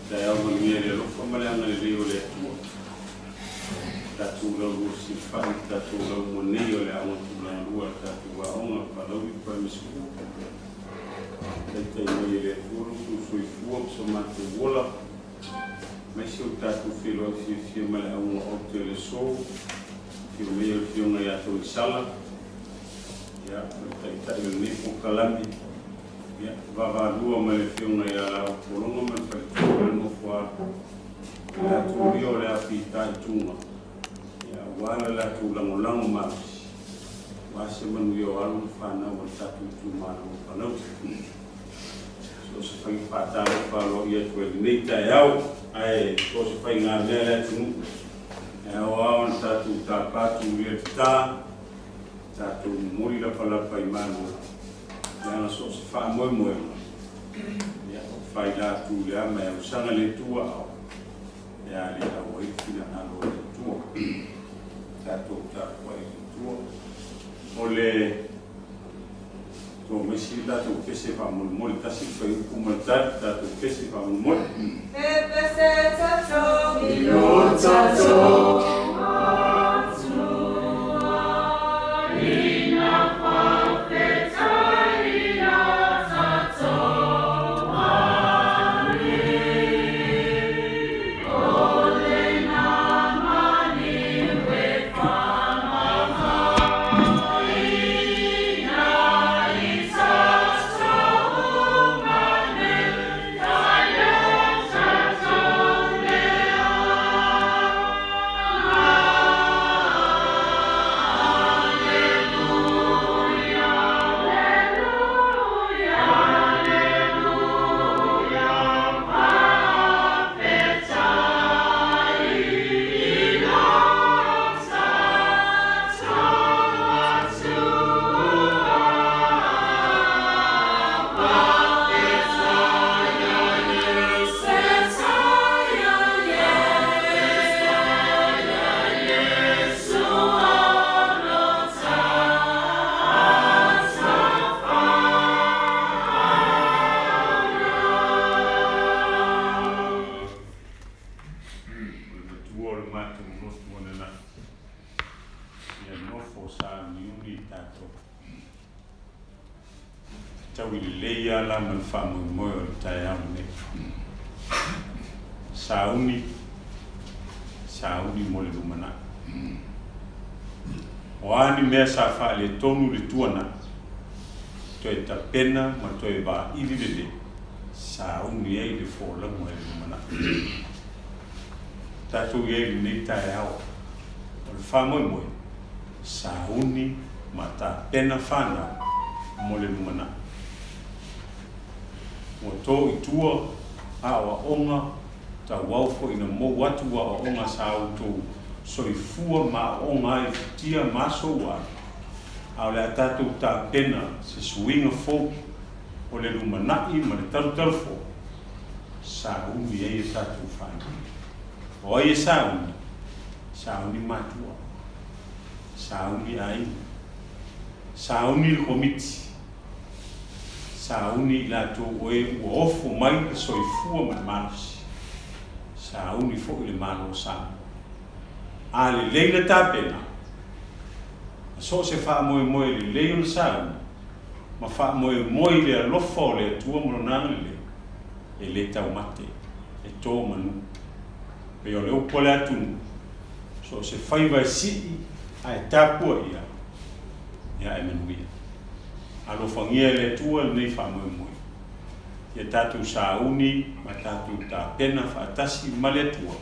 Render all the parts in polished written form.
Saya mengirim lofa malang le oleh tu. Tatu lalu sifat tatu lalu muni oleh awak bulan luar tatu awak Palauli Primary School. Kita ini le guru susui fuam semati bola. Masih tatu filosofi malang awak hotel so. Film yang Togisala. Ya, kita ini pukalambi. Ya, bapa dua melefung ya kolong manfaatkan mufwa la turio la pita cuma ya wala la tulang ulang mas masih menyo alu fanau satu cuma fanau so sepai patah kalau ia tuan ni tayau so sepai ngambil tu ya wan satu tapat tulir satu muri la pala paimanu yang so sefa moi ya fai la tu ya me usanga le tua ya le au fina alo le tua tato ta foi tua ole to mesi la to pese pa mol ta si fai kuma ta to pese pa mol pese ta to Leota to Sauni mole lumana. Wani mesa fa le tonu le tuana. Toi ta pena ma toi ba ililele. Sauni ai le fola mole lumana. Tatu ye ni ta yao. Ol fa mo. Sauni mata pena fana mole lumana. Mo to itua awa onga ta waufo ina mo watu wa onga sao to soifua ma onga tia maso wa au le tatu ta pena se swinga fo o le lumanai ma le taru fo sauni e tatu fani o e sauni matua sauni ai sauni le komiti sauni la to oe ofo mai soifua ma manos sauni fo le malo sa ale leila tapena so se fa mo le leila sa ma fa mo le lofo le tua mo nang le tau mate e to manu pe o le opola tu so se fa vai si ai tapu ya e menuia alo fangia le tua nei fa mo ia tātou sauni ma tātou tāpena whaatasi ma le atua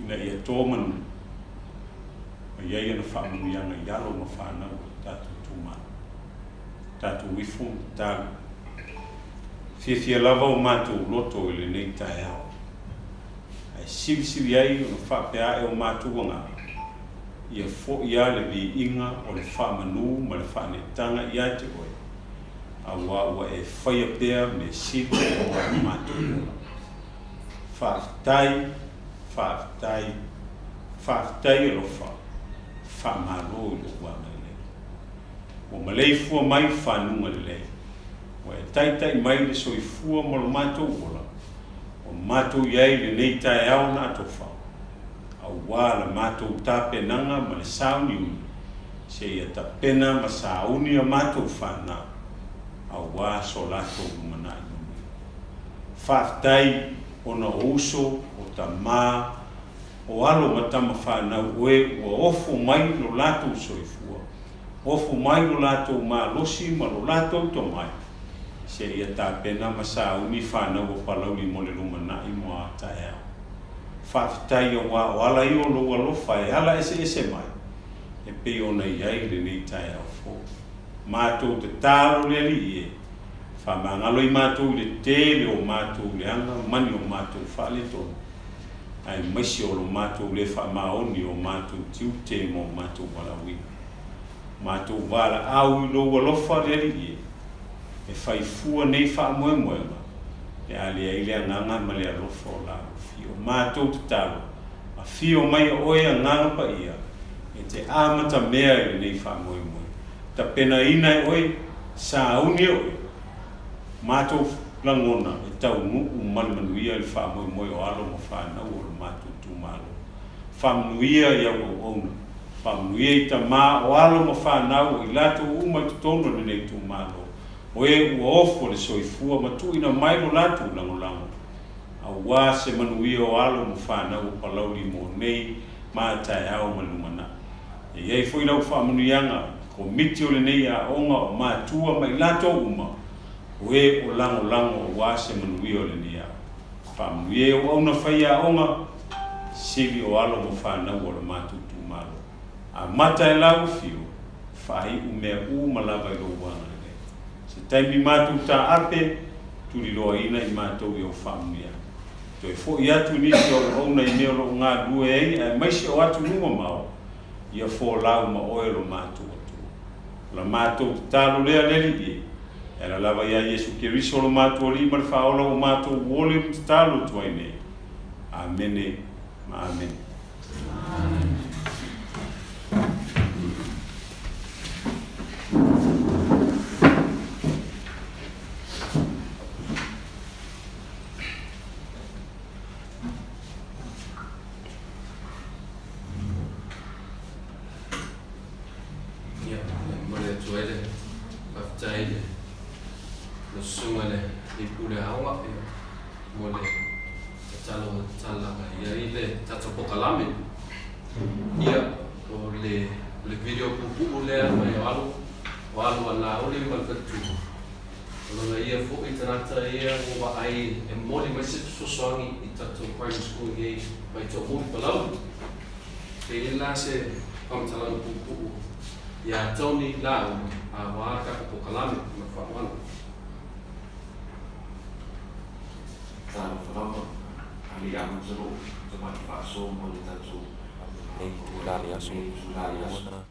ina ia tō manu ma iai ana whaamuianga i alo ma whanau tātou tūmana tātou wifo tālu fia lava o mātou loto i le nei tae ao ai siri ai o na whapea e o mātou ngā ia fo'i ia le vi inga o le whaamanu ma le whaanetanga i ate oe ua e whaia pēr me siri o mātou whaafitai e lofa whaamaro i lo wanga i lei o malei fua mai whanunga le lei o e taitai mai le soifua mo lo mātou ola o mātou iai le nei tae au na ato whao au wā la mātou tāpenanga ma le sauni uni se ia tapena ma sauni a mātou whanau au wā so lato umana i numi. Whaftai o na uso, o tama, o alo matama whanau ue, o ofo mai lo lato soifua. Ofo mai lo lato ma losi, ma lo lato to mai. Se ia tāpena ma sauni whanau o Palauli mole lumana i moa tae au. Whaftai o wā o ala i o lo alofa e ala ese mai. E pe o nei ai le nei tae au fo. Mātou te tāro le ali e. Whamangalo i mātou le tele o mātou le anga, mani o mātou whale tonu. Ai maisi o lo mātou le whamaoni o mātou tiu te mo mātou walawi. Mātou wala au i lo walofa le ali e. E whai fua nei whamoe moema. Le ali e ile anganga ma le alofa o la. Fio mātou te tāro. A fio mai oe anganga pa ia. E te amata mea i nei whamoe moe. Ta pena ina e oi, sa uni oi. Mātou langona e tau ngu manuia i whamoe o alo ma whanau o mātou tūmalo. Whamuia i au o ona. Whamuia i ta mā o alo ma whanau i lato uma tutono ni nei tūmalo. O e ua ofo le soifua ma tu ina mai lo lato langolango. A wā se manuia o alo ma whanau o Palauli mo nei mā tae au malumana. E iei fo i lau whamanuianga ko miti o le nei a onga o mātua mai lato uma o e o lango o wase manuia o le nei a whamuie o auna whai a onga sili o alo mo whanau o le mātu tūmaro a mata e lau fio whai u mea u malawa i lo wanga le se taimi mātu ta ape turi loa ina i mātou i o whamuia to e fo i atu nisi o auna i neo lo ngā due ei a maisi o atu numa mao ia fo lau ma oelo mātua la mātou te tālo lea leli i. E la lava ia Jesu Kiriso lo mātou li ma le whaola o mātou wole te tālo tuai nei. Amene, ma amen. Primary School here, Vaito'omuli Palauli. Se Togisala pupu ya Tony Laulu waka Tokalame ma whawana. Tāna whanama, ali Aukuso, te mai whaaso mo le tatu. Nei kulari aso ona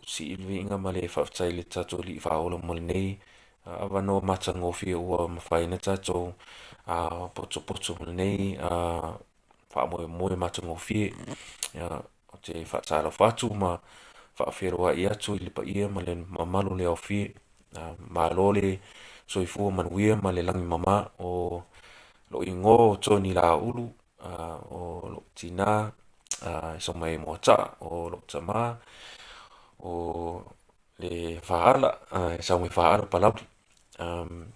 si ilvinga ma le whaftai le tatu li whaola mo le nei avano matangofi ua mawhaina tatu poto mo le nei whaamoe matangofi o te whaatara whatu ma whaawhiroa i atu i lipa ia ma le mamalu le awhi malole soifua manuia ma le langi mama o lo ingo toni Laulu o lo tina so mai mo ta o lo tama o le faala so mai faala Palauli and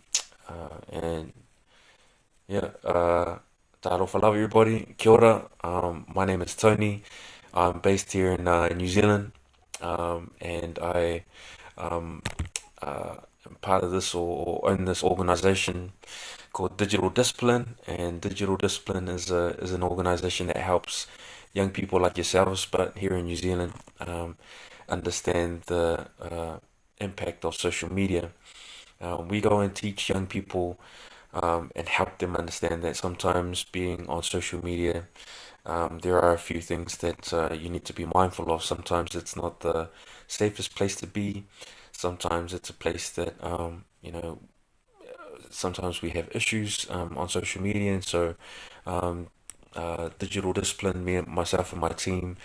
yeah talo for love everybody kia ora. My name is Tony. I'm based here in New Zealand and I am part of this or own this organization called Digital Discipline, and Digital Discipline is an organization that helps young people like yourselves, but here in New Zealand, understand the impact of social media. We go and teach young people and help them understand that sometimes being on social media, there are a few things that you need to be mindful of. Sometimes it's not the safest place to be. Sometimes it's a place that, sometimes we have issues on social media. And so Digital Discipline, myself and my team,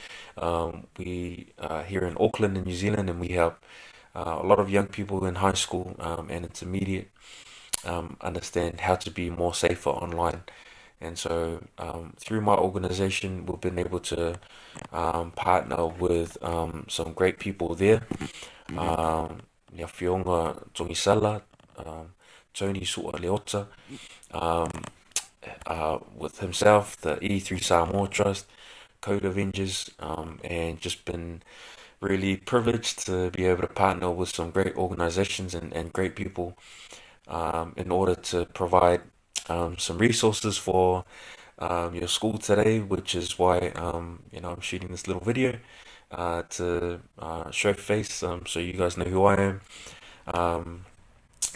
we are here in Auckland in New Zealand, and we help a lot of young people in high school and intermediate understand how to be more safer online. And so through my organization, we've been able to partner with some great people there. Fionga Togisala, Tony Su'a Leota, with himself, the E3 Samoa Trust, Code Avengers, and just been really privileged to be able to partner with some great organizations and great people in order to provide some resources for your school today, which is why I'm shooting this little video to show face, so you guys know who I am.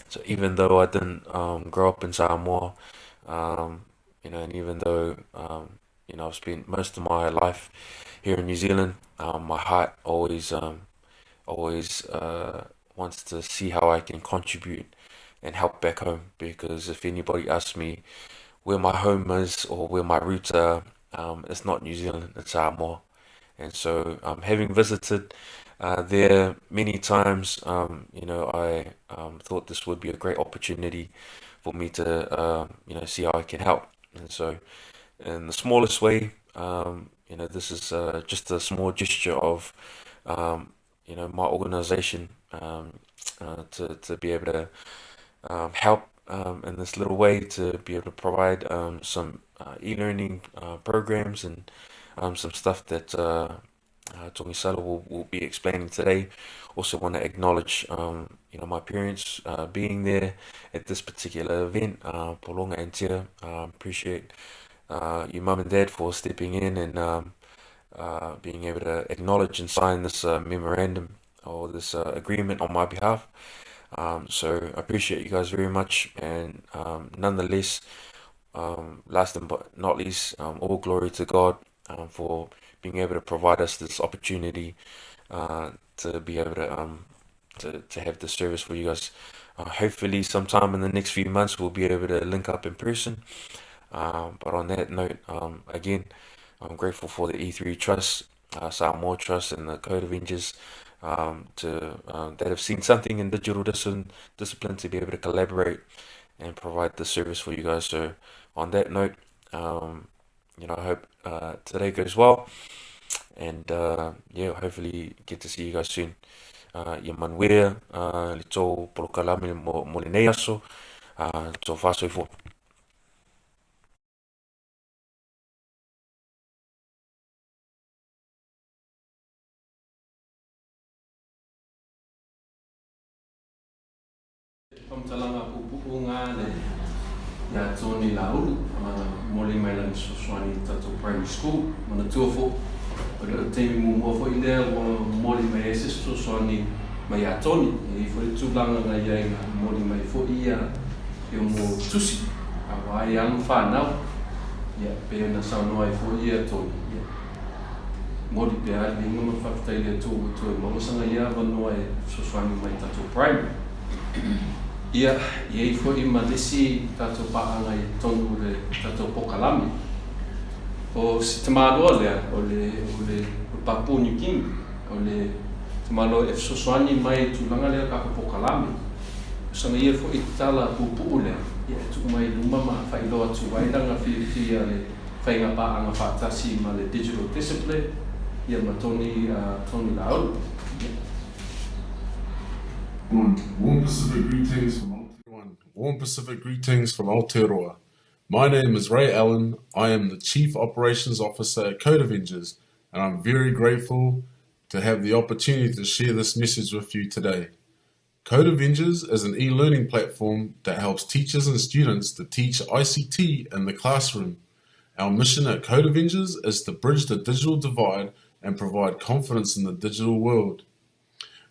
So even though I didn't grow up in Samoa, and even though I've spent most of my life here in New Zealand, my heart always wants to see how I can contribute and help back home. Because if anybody asks me where my home is or where my roots are, it's not New Zealand, it's Samoa. And so having visited there many times, I thought this would be a great opportunity for me to see how I can help. And so in the smallest way, this is just a small gesture of my organization to be able to help in this little way, to be able to provide some e-learning programs and some stuff that Togisala will be explaining today. Also want to acknowledge my parents being there at this particular event. Polonga and Tia, appreciate your mum and dad for stepping in and being able to acknowledge and sign this memorandum or this agreement on my behalf. So I appreciate you guys very much, and nonetheless, last but not least, all glory to God for being able to provide us this opportunity to be able to have this service for you guys. Hopefully sometime in the next few months we'll be able to link up in person. But on that note, again, I'm grateful for the E3 Trust, Samoa Trust, and the Code Avengers that have seen something in digital discipline to be able to collaborate and provide the service for you guys. So on that note, I hope today goes well, and hopefully get to see you guys soon. Manuea, lito polokalame mo le nei aso, so faso ifo. Pamtalanga pupunga le ya toni Laulu, moli mai lang Savai'i Primary School, mana tuafo. Pada temi mo fo ile moli mai Savai'i mai atoni, e fo tulanga na ia moli mai Foa'i e mo tusi. Awai ang fanau. Ya pe na Samoa Foa'i atoni. Moli pe ali ngama fatai le tu mo sanga ia vanoa Savai'i mai Primary. Ia foi malesi tato paanga I tonu le tato pokalami. O si tamalo le o le Papua New Guinea o le tamalo e Savai'i mai tulanga le ka pokalami. Sanga ia foi tala pupu le ia tu mai luma ma fai lo atu vai langa fi le fai nga paanga fatasi ma le digital discipline ia matoni Laulu. Warm Pacific greetings from everyone. Warm Pacific greetings from Aotearoa. My name is Ray Allen. I am the Chief Operations Officer at Code Avengers, and I'm very grateful to have the opportunity to share this message with you today. Code Avengers is an e-learning platform that helps teachers and students to teach ICT in the classroom. Our mission at Code Avengers is to bridge the digital divide and provide confidence in the digital world.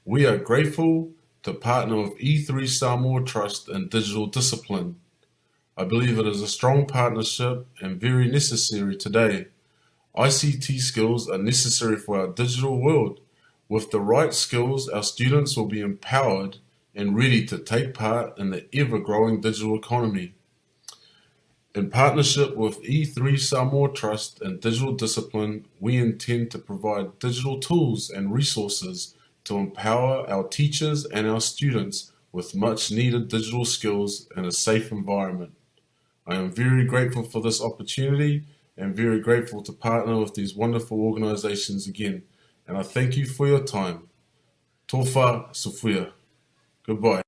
We are grateful to partner with E3 Samoa Trust in digital discipline. I believe it is a strong partnership and very necessary today. ICT skills are necessary for our digital world. With the right skills, our students will be empowered and ready to take part in the ever-growing digital economy. In partnership with E3 Samoa Trust and Digital Discipline, we intend to provide digital tools and resources to empower our teachers and our students with much needed digital skills in a safe environment. I am very grateful for this opportunity and very grateful to partner with these wonderful organizations again. And I thank you for your time. Tofa Sufuya. Goodbye.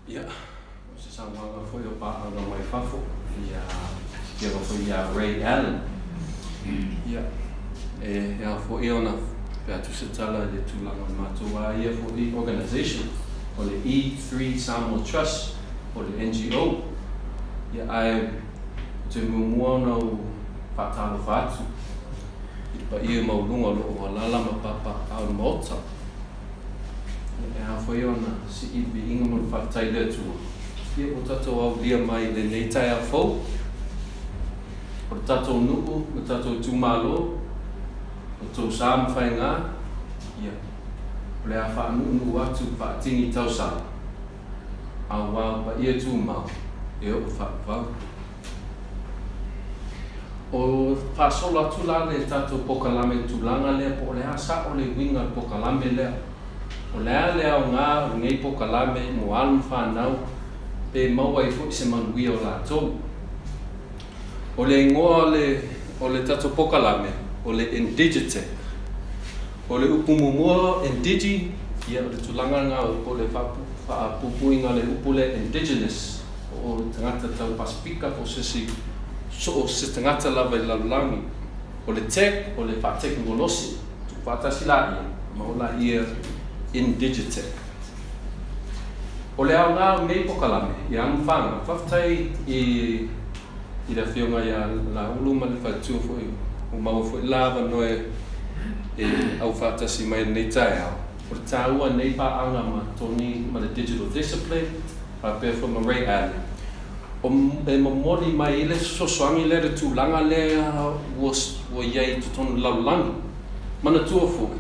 Yeah, se Samoa foi o pa no mai fafo ia foi ia Ray Allen. Yeah. Ja foi ona pe atu se tala le tulanga matua ia for the organization or the E3 Samoa Trust or the NGO. Yeah, I te mumuano patalo fatu. Pa ia mau lunga lo lala ma papa au mota. Foi ona si I inga mo fatai le tu. Ia o tatou au lia mai le nei tai a fou. O tatou nuku, o tatou tumalo, o tau sa mwhainga. Ia. O le a wha nunu atu wha tingi tau sa. A wau pa ia tu mau. E o wha wau. O wha sola tu la le tatou pokalame tulanga lea po le a sa o le winga pokalame lea. O lea lea o ngā o ngei pokalame mo alu fanau pe maua I fuki se manuia o lātou. O le ingoa o le tato pokalame, o le indigite. O le upumumua indigi, ia o le tulanga ngā o le whaapupuinga le upu le indigenous. O le tangata tau Pasifika o se tangata lava I Laulu. O le tek, o le whaatekingolosi, tu whaatasi la ia, maula ia indigite. O le au ngā mei pokalame, I amwhanga, whaftai I la whionga ia Laulu ma le whaitua fwoi, o maua fwoi lava noe au whaatasi mai nei tai au. O le tāua nei pāanga ma toni ma le digital discipline, a pēr from Ray Allen. O mamori mai ile sosoangi le re tūlanga lea wa iei tutonu laulangi. Mana tua fwoi.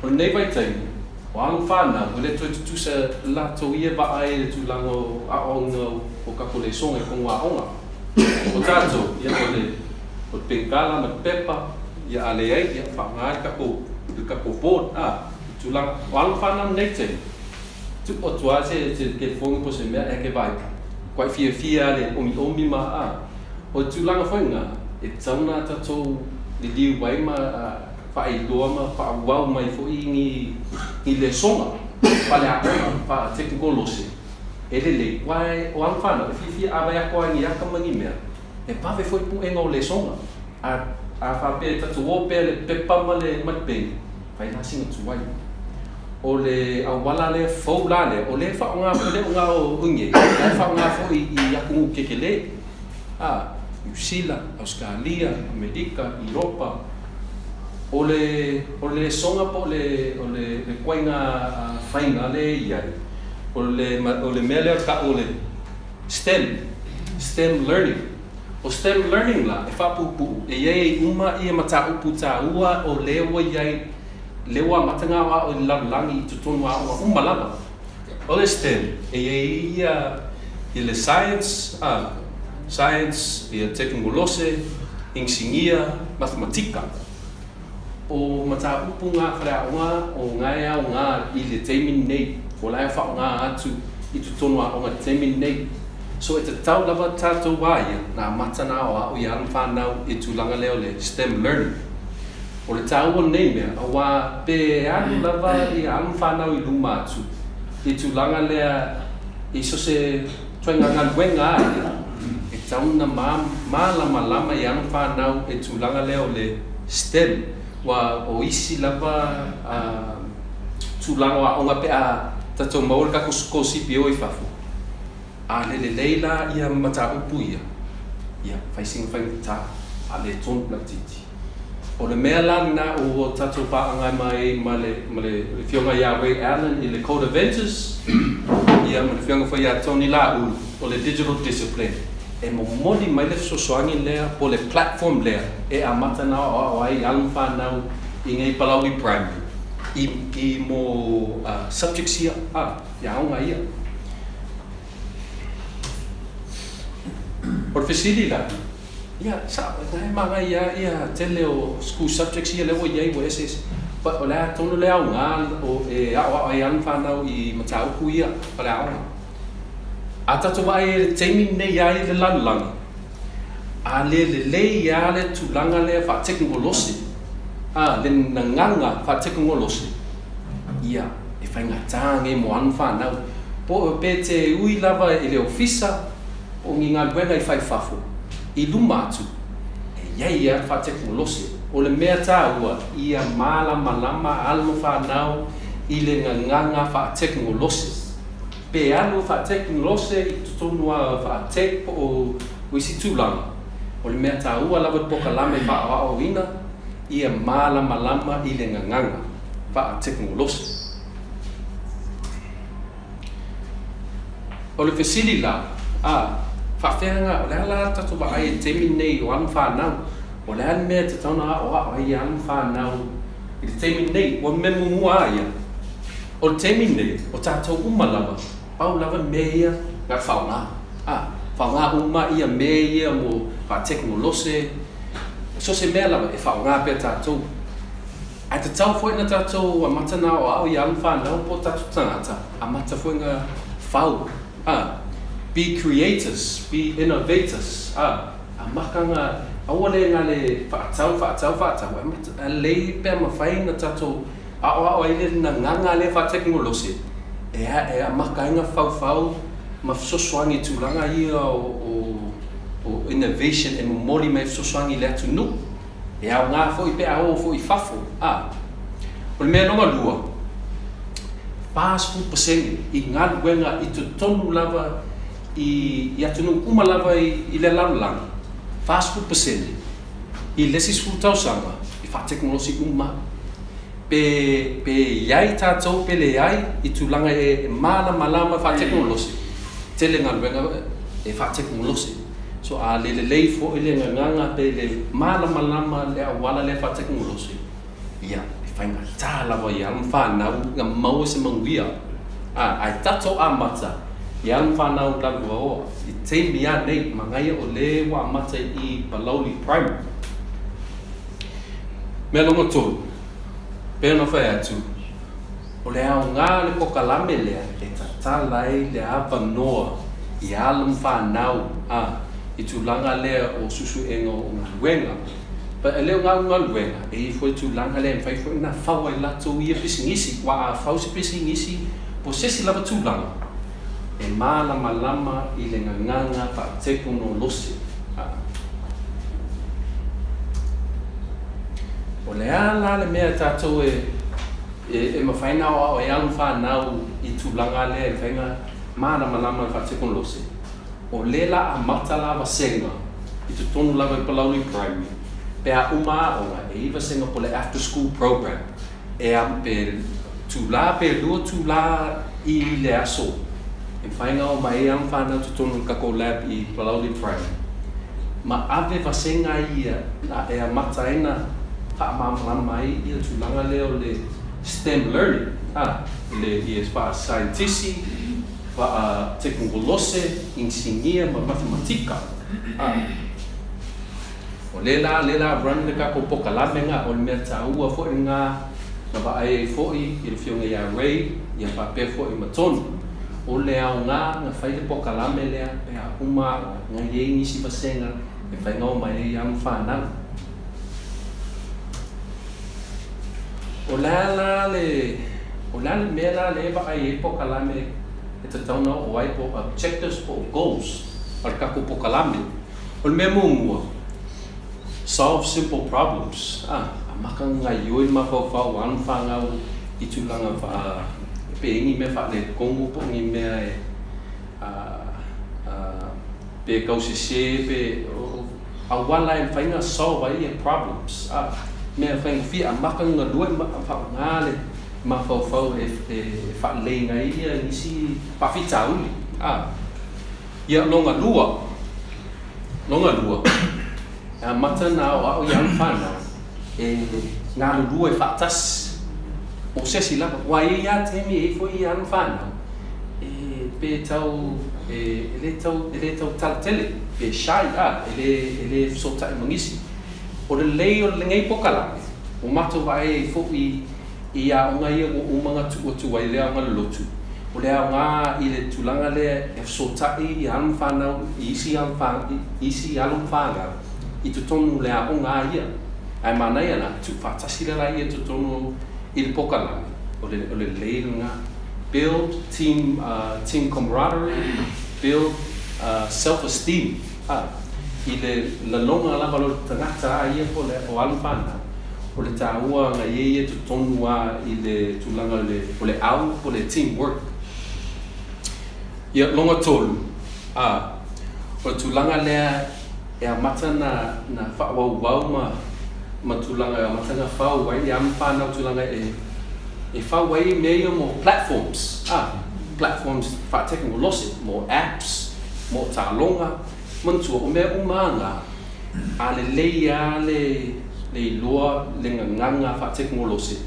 O nei Vaito'omuli, o alu whana, o le toi tutusa lato ia vaai le tūlanga o aonga o kako le songa I konga aonga. O tātou, ia o le pengala na pepa, ia ale ei, ia whangāi kako board, tūlanga, o alu whana nei te. Tu o tua se ke whongi po se mea eke vai, kwai fia le omi ma o tūlanga whainga, e tauna tātou le liu wai ma whai loa ma whauau mai Foa'i I le songa, whale a technical lose. Ele le wai o ang whana, e fia awai ako angi aka mangi mea, e pawe foi pu enga o le songa. A whape tatu wope le pepa ma le matpeng, whai nasinga tuwai. O le awala le fau lale, o le whaonga o ngā o unge, le whaonga foi I akungu kekele. New Zealand, Australia, Amerika, Europa. O le songa po le koinga whainga le iai. O le mele ka o le STEM learning. O STEM learning la, e whapupu, e iei uma I mata upu tā ua o lewa iai, lewa matanga wa o lalangi I tutonu a ua umalama. O le STEM, e iei I le science, I teknolose, insinia, mathematika. O mata upu ngā whareaunga o ngai au ngā I le teimi nei, o lai whao ngā atu I tutonu a o ngā teimi nei. So e te tau lava tātou wāia, nā matana o au I alu whanau I tūlanga leo le STEM learning. O le tāua nei mea, a wā pe alu lava I alu whanau I luma atu, I tūlanga lea iso se tuenga ngalwenga e tauna lama i anu whanau e tūlanga leo le STEM wa o isi lava tūlanga wa onga pe a tatou maole kako skosi pio i fafu a le leila ia mata upu ia whaisinga whaingata a le tonu platiti o le mea lana o tatou paanga mai ma le fionga Yahweh Allen i le Code Avengers ia ma le fionga whai a Tony Laulu o le digital discipline e mo moli mai le sosoangi lea po le platform lea e a matana o ai alu whanau i ngai Palauli Primary i mo subjects ia ia aunga ia o le fesili la ia sa ngai manga ia tele o school subjects ia lewa iai wo SS pa o la tonu le aunga o e ai alu whanau i matauku ia pa le aunga a tatu mai teimi nei ai le lalulangi a le ia le tulanga le fa teknolosi le nanganga fa teknolosi ia e fainga tange mo anu whanau po pe te ui lava i le ofisa o nginga luenga i fai fafo i lumatu e ia fa teknolosi o le mea tāua ia malama alma whanau i le nganga fa teknolosi pe alu fa teknolosi i tutonua fa tek o isi tūlanga o le mea tāua lava poka lame fa o ina ia malama i le nganga fa teknolosi o le fesili la fa fenga o le ala tatu ba ai temi nei o anu whanau o le ala mea te tauna o ai anu whanau i le temi nei o memu mua ia o le temi nei o tātou umalava pau lava mea ngā whaunga whaunga uma ia mea mo fa teknolosi so se mea lava e whaunga pe tātou ai te tau fwoi na tātou a matana o au i anu whanau po tātou tangata a mata fwoi ngā whau be creators, be innovators a makanga awale nga le whaatau a lei pe ma whai na tātou a ile na nganga le fa teknolosi e a makainga whau ma fsoswangi tūlanga ia o innovation e moli mai fsoswangi le atu nu e au ngā fwoi pe au fwoi fafo o le mea nonga lua passport pasenge i ngā luenga i tu tonu lava i atunu kuma lava i le lalulangi fast food pasenge i lesi sfutau sanga i fa teknolosi uma pe iai tātou pe le iai i tūlanga e malama fa teknolosi tele ngā luenga e fa teknolosi so a le lei fo i le nganga pe le malama le awala le fa teknolosi ia whainga tā lawa i alam whanau ngā maua se manguia ai tato a mata i alam whanau lawa o i teimi a nei mangaia o le wa mata i Palauli Primary mea longa tōru pēr na whai atu o le au ngā le pokalame lea e tatalai le awanoa i alam whanau i tūlanga lea o susu enga o ngā luenga pa leo ngā luenga e foi tūlanga lea mwhai foi na whau ai lato ia pisingisi wa a whau se pisingisi po sesi lava tūlanga e malama i le nganga pa teknolosi o le ala le mea tātou e mawhaina o e alu whanau i tūlanga lea e whainga malama pa teknolosi o le la a mata lava senga i tu tonu lava i Palauli Primary pe a umaonga e iwa senga po le after school program e a pe tūlā pe lua tūlā i le aso e whainga o mai am whanau tu tonu kako lab i Palauli Primary ma ave wasenga ia e a mataina wha mamala mai i a tūlanga leo le STEM learning le i e wha scientisi wha teknolose insinia ma matematika o lela run le kako pokalame nga o le mea tāua fo i ngā na ba ai fo'i i le fionga Yahweh ia whape fo'i matonu o le au ngā whai le pokalame lea pe a uma ngā iei nisi wasenga e whai ngau mai e am whanau o la le mea la le ba ai e pokalame te tauna o ai po objectives po goals al kako po kalame o le mea solve simple problems maka ngai yoi ma fa wan fangau I tulanga fa pe ingi me fa le kongo po ngi me pe kausi se pe a wala e fainga solve ai problems me fainga fi a maka nga dua fa ngale ma fa fa le ngai ia nisi pa fi tauli ia longa lua mata na o yang fana nga lua e fa tas o se sila wa ia te mi foi yang fana pe tau ele tau taltele pe shai ele sota mangisi o le lei o le ngai pokala o mato vai fo'i ia o ngai o manga tu wai le anga lotu o le anga I le tulanga le sota I yang fana isi yang fanga I tu tonu le o ngai ai mana ia na tu fatasila la ia tu tonu I le pokala o le lei nga build team camaraderie, build self-esteem. I le longa lava lo tangata ia po le o alfana. O le taua nga ia tu tonua I le tulanga le o le au po le teamwork. Ia longa tolu. O tulanga lea e a mata na whawau ma tulanga mata nga whau wai I amfana tulanga e whawai mea mo platforms. Platforms whaateke mo lose, mo apps, mo tālonga, mantua o mea umanga. A le leia le loa le nganga whaateke mo lose.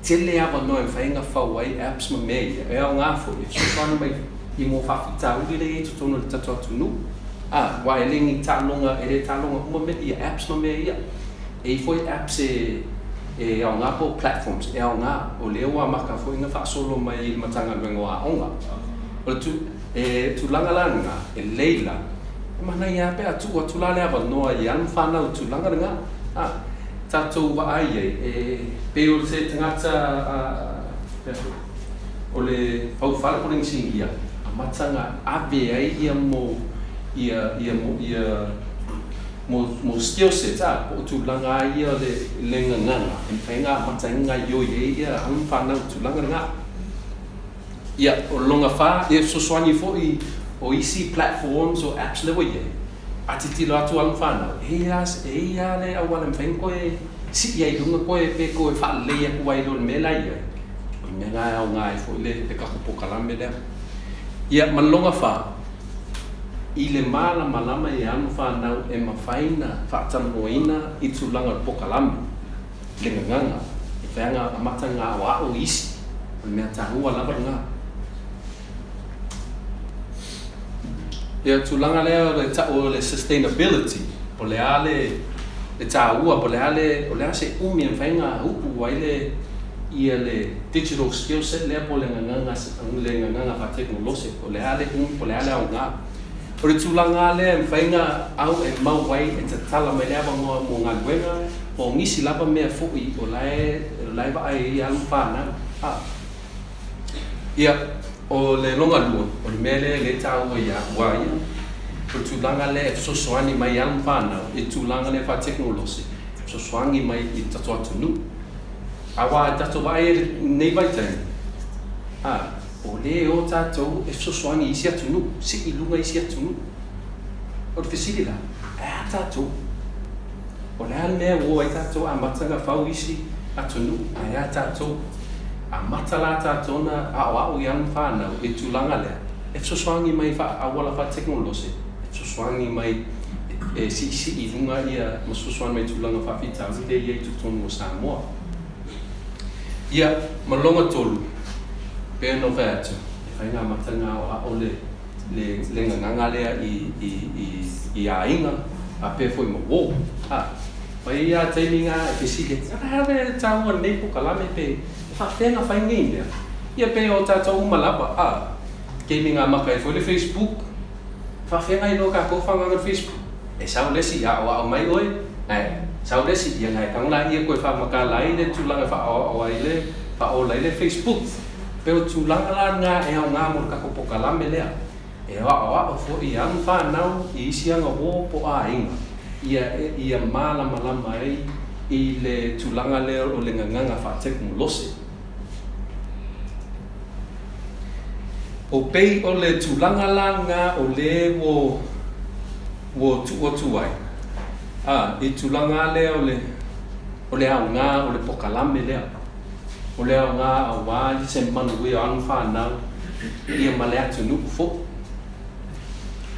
Tele awa noe whainga whawai apps ma mea ia. E au ngāfo, e whana mai I mo whawhita uri le e tutono le tatua tunu. Wa e lengi tālonga, e le tālonga uma mea ia apps ma mea ia. E foi apps e au ngā po platforms, e au ngā o leo wa maka foi ngā whaasolo mai I matanga rengo a onga. O le tu langalanga, e leila, mana ia pe atu lale awa noa I anu whanau tu langaranga. Tātou wa ai e pe o se tangata o le whauwhara poring singia, a matanga awe ai ia mo skill set po tu langa ia le lenga nganga en fainga matanga yo ia an fana tu langa nga ia o longa fa e so swani foi o isi platforms o apps le woye atiti la tu an fana ia le awala fain ko e si ia lunga ko e pe ko e fa le ia ko ai lo mela ia o menga o nga e foi le ka ko kalame le ia malonga fa I le mala malama I anu whanau e mawhaina whaatanoina I tulanga pokalame le nganga e whaanga amata ngā wao isi o mea tahua lava ngā ia tulanga lea o le sustainability o le ale le tahua o le ale se umi e whainga upu wai le ia le digital skill set lea po le nganga whaateko lose o le ale au ngā O le tulanga lea whainga au e mau wai e te tala mai lea mo ngā luenga o ngisi lava mea fo'i o lai wa ai I alu whāna. Ia, o le longa lua, o le mele le tau ia waia. O le tulanga lea e sosoani mai alu whāna, e tulanga lea wha teknolosi, sosoangi mai I tato atunu. Awa tato wai nei vaitai. O le o tātou e sosoangi isi atunu, si I lunga isi atunu. O le whisiri la, e tātou. O le al mea o ai tātou a matanga whau isi atunu, e tātou. A matala tātou na a I anu whanau e tūlanga lea. E sosoangi mai awala wha teknolosi. E sosoangi mai si I lunga ia ma sosoangi mai tūlanga wha whitau. Le iei tutonu o Samoa. Ia, malonga tolu. Pea no vētu, e whainga matanga o le nganga lea I a inga, a pea foi mo wō. Whai ia teiminga e whisile, hawe tāua nei po kalame pe, whawhenga whaingi mea. Ia pea o tātou umalapa, keiminga maka e foi le Facebook, whawhenga I no ka kōwhanga ngan Facebook. E sau lesi ia o au mai oi, sau lesi ia ngai kangla ia koe whamaka lai le tūlanga wha o lai le Facebook. Pero tulanga la nga e au ngā mo kako pokalame lea. E wa fo I ang fanau I isianga wo po a inga. Ia malama lama I le tulanga leo o le nganga whatek mulose. O pei o le tulanga la nga o le wo tuai. I tulanga leo o le au ngā o le pokalame lea. O le au ngā a wā I se manu ui o ang whanau Ia male atu nuku fo.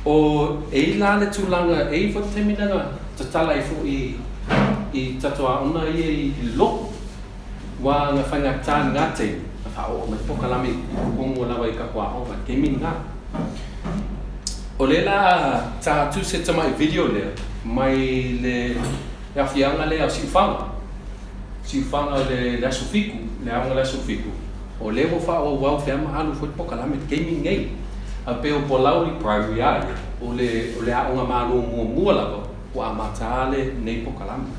O la le tulanga fo te minanga ta tala I fo I tatoa ona I lo Wa ngā whangata ngā te a whao o mai pokalame kongo lawa I kakua o ngā kemin ngā. O le la ta tu se tamai video lea mai le awhianga lea o siwhanga le asofiku, le aonga le asofiku. O le wo wha o wau whea mahalu fo pokalame gaming ngei. A pe o Palauli Primary School, o le aonga mahalo mua lava, o a matale nei pokalame.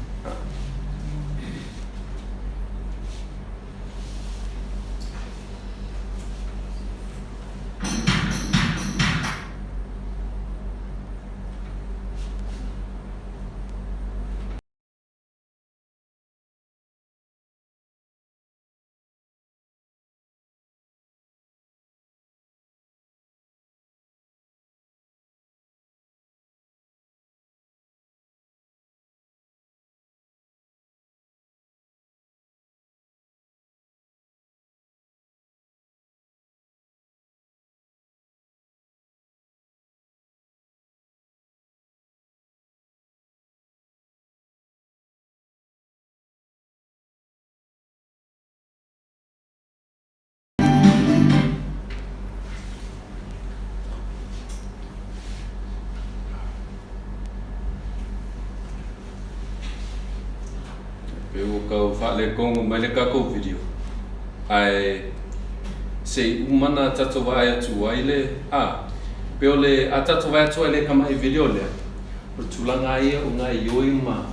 Peu kau whale kongo mai le kako video. Ai se umana tato vai atu ai le peu le atato vai atu ai le kama I video le. O tulanga ia o ngai yoi ma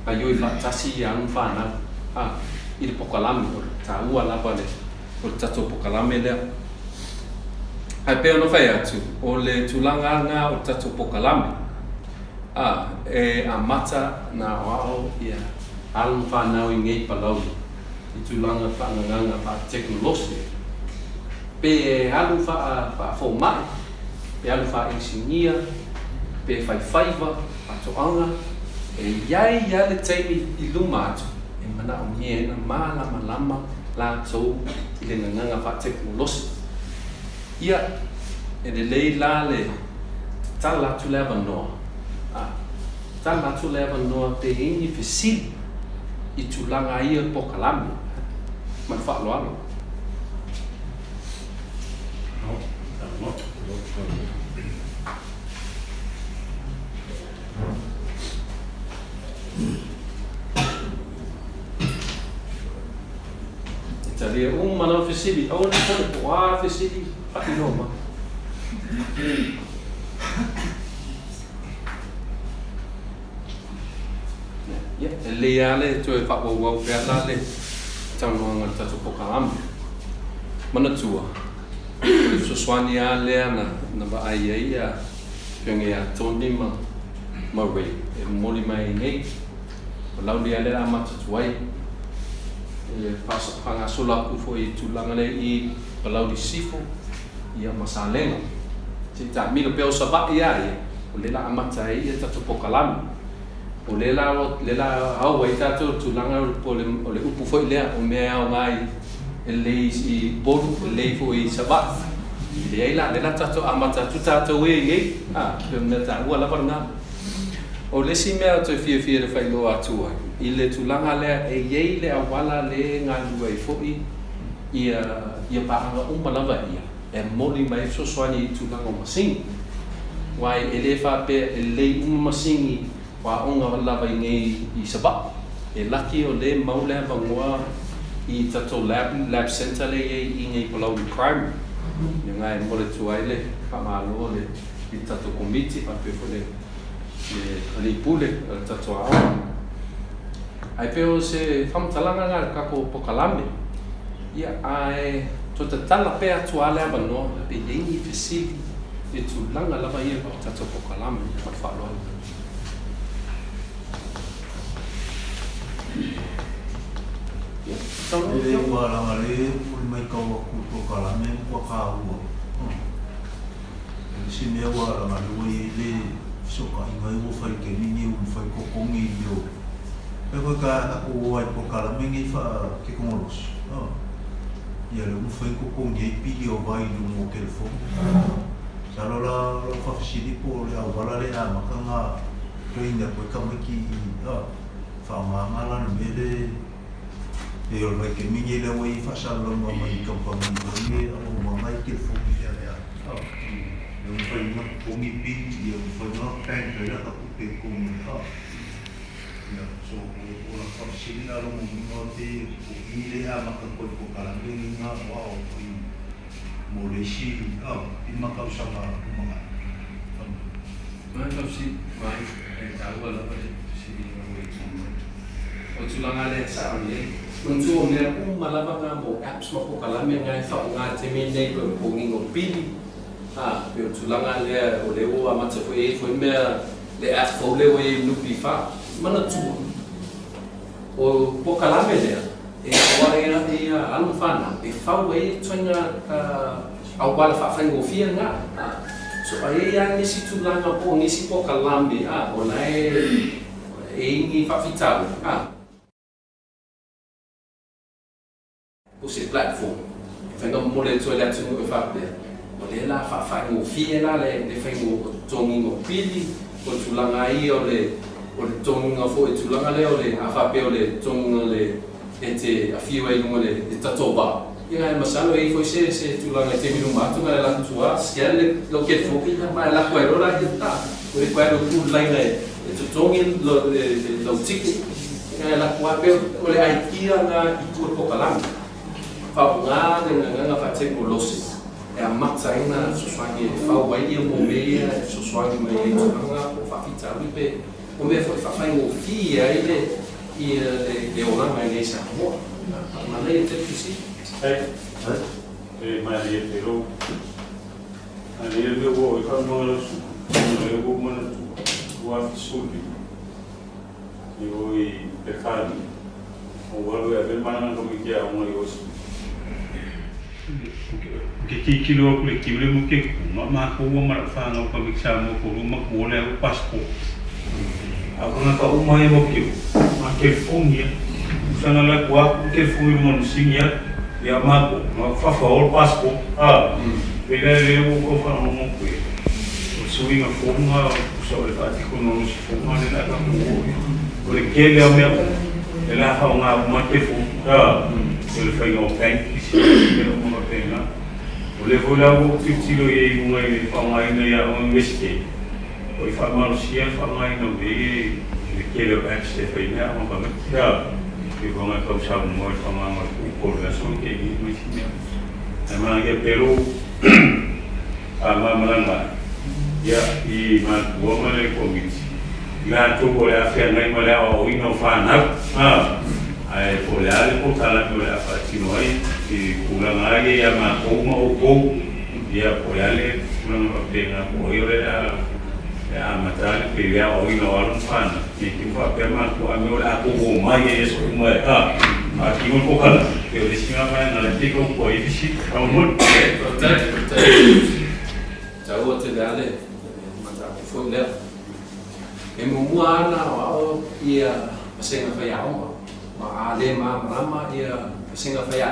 a yoi fatasi yang fana. I le pokalame o ta ua lava le o tato pokalame le. Ai peu no fai atu o le tulanga nga o tato pokalame. E amata na wao ia Alu fanau I ngei Palauli I tulanga whanganganga wha teknolosi. Pe alu wha fomai, pe alu wha insinia, pe whaiwhaiwa, atoanga, iai le teimi I luma atu. E mana o miena malama la tau I le nganganga wha teknolosi. Ia, e le lei la le tala atu lewa noa. Tala atu lewa noa pe ini fesili I tulanga ia pokalame man whaaloalo. Italia mana fesili au ni po fesili patinoma. Le ale to e whakawau pēr la le taunoanga tato pokalame. Mana tua. So swani a lea na ba ai ai a pionge a toni ma rei. E moli mai nei. O lauli a lea mata tuai. E whanga sola ufo I tulanga le I Palauli sifo I a masalenga. Te ta milo peo Savai'i ai. O le la amata ai e tato pokalame. O le la au ai tato tulanga o le upu foi lea o mea au ngai e lei I boru e lei fo I Savai'i. Le la tato amata tu tato e ngei pe mea ta ua lava ngā. O le si mea to fia le whailo atua. I le tulanga lea e iei le awala le ngā lua I fo'i ia paanga lava ia. E moli mai so swani I tulanga o masingi. Wai e le whape e lei masingi wa onga lava I ngei I Samoa. E laki o le maulea vangoa I tato lab center le I ngei Palauli Primary. Ia ngai mole tuai le whamalo le I tato komiti pape ko le pule tato awa. Ai peo se whamtalanga ngā kako pokalame. Ia ai Tota tala pea tuale abanoa pe yengi fesili e tulanga lava ia pa tato pokalame ma whaloa. Ele wala le ul mai kawa ku pokalame kwa kaua. Si me wala ngale le soka ngai wo fai ke ni u fai ko kongi yo. E ko ka ko wa pokalame ngi fa ke komolos. Ia le fai ko kongi pi o vai no mo telefon. Salola lo fa fisi po le wala le a makanga reina ko kamaki fa mangala no mele e o vai ke mingi le wai fa salo mo mai kampani ni o mai telefon ia ia. Yung fai mo pumipig, yung fai mo pen, kaya nakapupig kung so, walang kapsilin na lang mong minote, kung hindi makakod ko kalambing nga, wow, muli si, pinakausap nga mga. Mga kapsi, mga tawa lang pa si o tulang ale sa amin. Unso niya kung malabang nga mo, apps mo po kalambing nga, sa nga teminay ko, kung ingong pili, pero tulanga le o le o amata foi me le afo le o nupi fa mana tu o pokalame le e o e anu fana e fa we twinga au wala fa fa ngofia nga so ai ya ni si tulanga po ni si pokalame o lai e ni fa fitalo o se platform fa ngam le to le tu e fa le la fa ngofia la le fa tongi mo pili o tulanga I o le tongi fo e tulanga le o le afa pe o le tongi le ete afiwa I mo le tatoba ia masalo e foi se tulanga te minu matu ngala la tua sia le lo ke fo ki ma la ko ro la ta o le kwa lo ku la le tongi lo tiki ngala la kwa pe o le ai kia na I tu ko kala fa nga nga fa teknolosi e amataina soswangi Foa'i mo mea soswangi mai tanga o fafita pe o me foi fa fai ngofia ile le ona mai nei Samoa ma nei te fisi mai le pero ali le wo I ka no le wo mo wa suli ni wo I pekali o walo e mana ko mi kia o mo ke kilo ko le kilo mo ke ma ko mo ma fa no ko mi sa mo ko mo ko le o passport ako na ka o mai mo ke ma ke fongia sana la kwa ke fui mo singia ya ma ko ma fa o passport pela le o ko fa mo ko o sui ma fo ma so le fa ti ko no si fo ma le la ka mo o le ke le me e la fa nga ma ke fo le fa yo tank si ke mo no pena o le vola o titilo e unha e whangaina ia o meste o I whamarosia whangaina me le kele o akse whainea o pamatia e whanga kausau mo e whamama kukore a son ke I mwisina e mangia pero a mamalanga ia I matua male komiti ia tuko le a whengai male o ino whanau ai po le ale po tala ko le afatino ai I kulanga ai ia ma ko mo ko ia po ale kulanga pena ko ire a matale pe ia o ino alon fan ki fa pe ma ko ame ola ko mo mai e so mo a ki mo ko kala ke le singa mai na le tiko ko I fisi a mo ta o te dale mata fo le e mo muana o ia pasenga fa ia o ma ale ma mama ia pasenga fa ia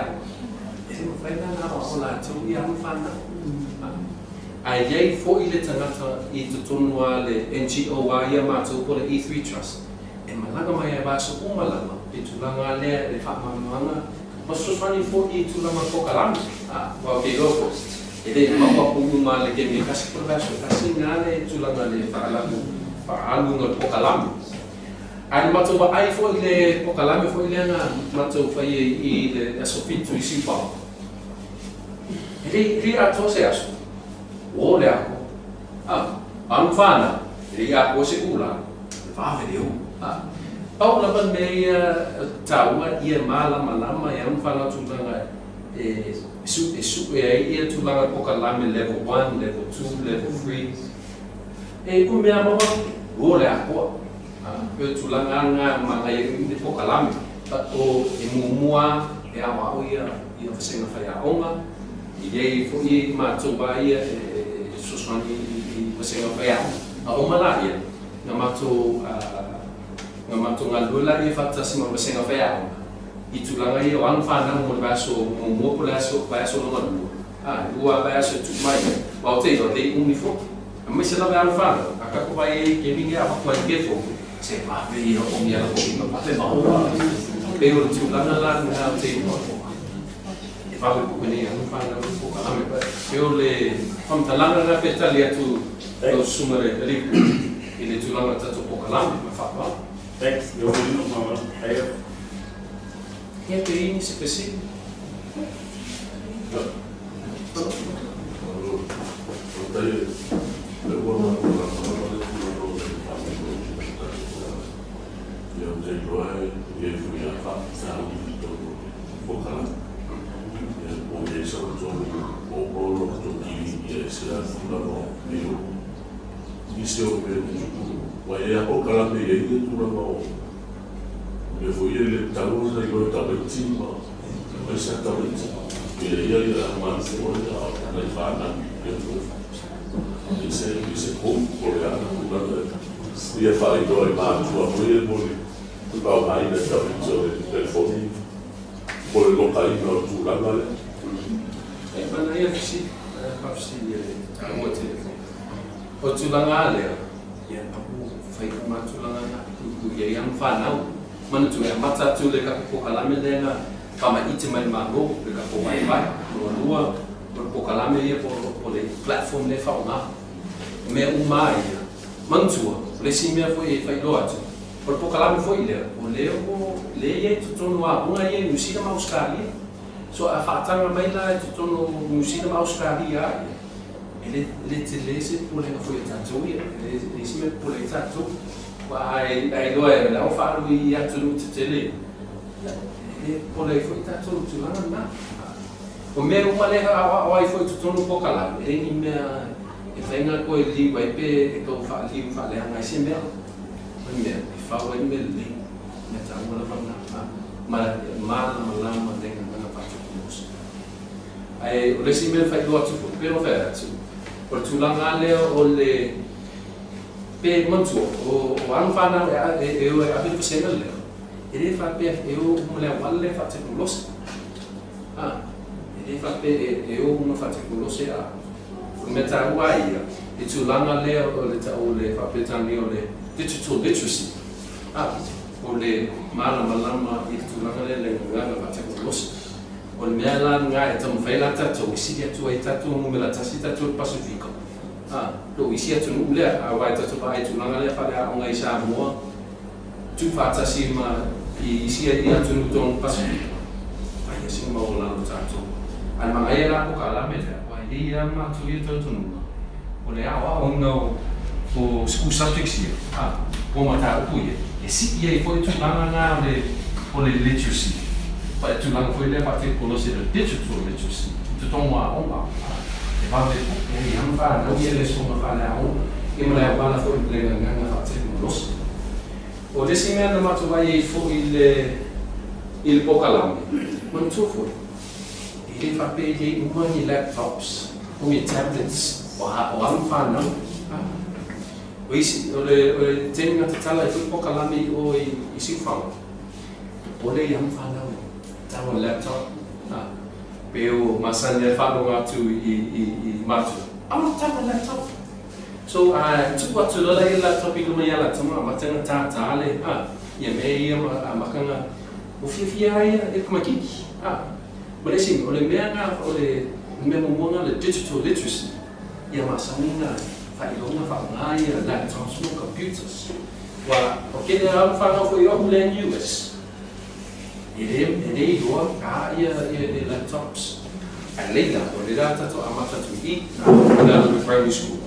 fai na o la tu ia mfana ai ei foi le tangata I tutunua le NGO wa ia mātou po le E3 Trust e malanga mai e baso umalanga I tulanga le whamamanga ma soswani fo I tulanga pokalami wa ke loko e le maua pungu ma le ke me kasi por baso kasi ngale tulanga le whaalamu whaalu ngal pokalami ai mātou wa ai fo le pokalami fo le nga mātou fai I le asofitu I sipao ri ato se aso o le ako anu whana ri ako se kula whawere u au la ban me taua ia malama lama ia anu whana tūtanga Isu ia tulanga pokalame level 1, level 2, level 3. E o mea mawa, o le akoa. Pe tulanga nga mga i pokalame. O e mumua, e awa o ia whasenga whai aonga. I ei fo i mātua ia e suswani i whasenga whai aonga. A o mala ia, ngā mātua ngā lula i whatasi ma whasenga whai aonga. I tulanga ia o anu whanau mo le baso mumua po le baso longa lua. Lua baso tu mai, wau te o te unifo. A mai se lawe anu whanau, a kako vai e ke mingi a wakua i kefo. Se mawe i o mi ala ko i mawe maua. Pe o le tulanga la ngā o te unifo. Whawe pukene anu whanau po kalame. Pe o le whamtalanga na petali atu o sumare riku. I le tulanga tato po kalame, ma whapa. Thanks, yo no mama. Ia te ini se pesi. Le foi le talo da ilo tabeti ma esa tabeti que ia ia ma se olha na fana ese como coreano na ia fai doi ma tua foi boli tu va mai na tabeti o telefone por lo cai no tu la vale E mana ia fisi, pafisi a mo telefone. O tulanga le ia papu fai ma tulanga na ku ia yang fanau. Mana tu e mata tu le ka ko kalame lenga kama ite mai mango le ka ko mai vai lua ko kalame ia po le platform le fa ona me uma ia mantua le simia foi fai lo atu po kalame foi le o le ia tu tonu a una ia musika ma Australia so a fatanga mai la tu tonu musika ma Australia ele te lese po le foi tanto ia le simia po le tanto ai doe la o falo i atu te tele e po le foi tanto tu lana na o me o male a ai foi tu tonu po kala e ni me e venga ko e li vai pe e ko fa li fa le anga sembe o me e fa o me li me ta mo la ma tenga na fa tu nos ai o le simbe fa do atu pero fa tu por tu lana le o le pe mantua o anu whanau e o a bitu senga leo. E re whape e o mole wale whate kulose. E re whape e o mole whate kulose a. Me ta ua ia, e tulanga leo o le ta o le whape tani o le digital literacy. O le malama i tulanga le nganga whate kulose. O le mea la ngā e tamu whaila tatou, i siri atu ai tatou mumela tasi tatou Pasifiko. Lo isi atu ule a wai tatu pai tu langa le fale a onga i Samoa tu fatasi ma i isi atu nuton Pasifiko ai esi ma o lalo tatu al mga ia la po kalame le wai ia ma tu i tatu nunga o le awa onga o school subjects ia po mata upu ia e si ia i foi tu langa nga o le literacy pa tu langa foi le pate kolose le digital literacy tu tonga onga Vale, e am fa no ia le soma fa la o e mo la bala fo le nganga fa te los o de sima na matu vai fo il pokalame man tu fo e fa pe de umani laptops o tablets o am fa no o isi o le tenga te tala e pokalame o i si fa o le am fa no ta o laptop Peo masanya whanau atu i matu. Ama tapa laptop. So, tuku atu lola i laptop i luma i ala tama, matanga tā ale, ia me ia makanga, o fia ia e kumakiki. O le sing, o le mea ngā, o le mea mumunga le digital literacy, ia masani ngā whailonga whaunga ia laptops mo computers. Wa, o kene au whanau ko i oku le US. Ele doa ia laptops. A leila o le rata to amata tu I Palauli Primary School.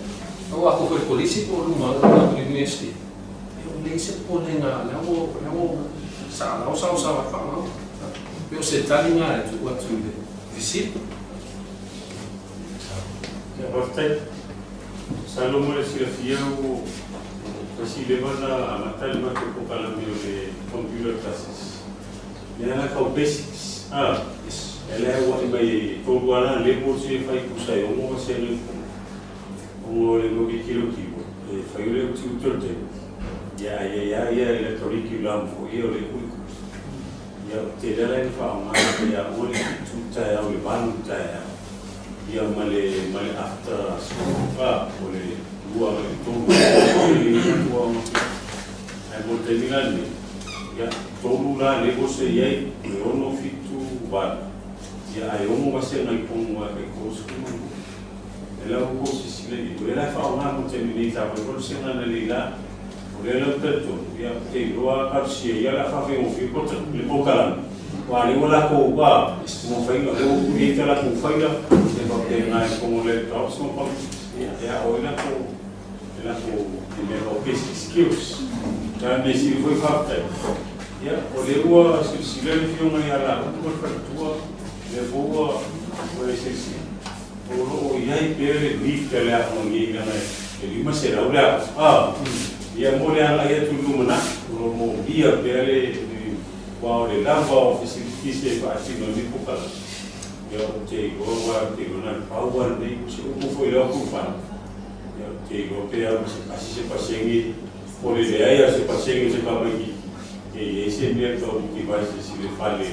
O ako ko polisi po luma na university. O le se po le nga lao sa fa. Pero se tali nga tu atu visit Waktu selalu mulai siap masih lepas amatal macam kalau milih computer classes. Yang kau basics, ela o mai toguana lepo se fai kusai o mo se ni o le no kilo fai le tutor te ya le curriculum fo io le ku ya te dela ni fa ma ya o le tuta ya o le ban ta ya male after school o le dua le togu le dua ai mo te ni ya togu la lepo se ye le ono fitu ba ya ai omo wase na ipongo wa ke kosu ela o kosu sile ni ela fa ona mo te ni ta ko se na lila o ela peto ya te roa kapsi ya la fa fe mo fi ko le pokala wa ni wala ko ba mo fa ina le o ni te la ko fa ina se ba te na ko le ta so pa ya o ela ko me o basic skills ya me si foi fa ya o le o sile ni fi ona ya la ko fa tua le boa puede ser sí o ya hay pere ni que le hago ni gana el lima será ora ya mole ala ya tu lumana o mo dia pere wa le lava oficina que se faz no ni poca ya te go wa te go na power ni se o foi lá com fa ya te go pe a se pasengi por le ya se pasengi se pa mai e esse método que vai se le fale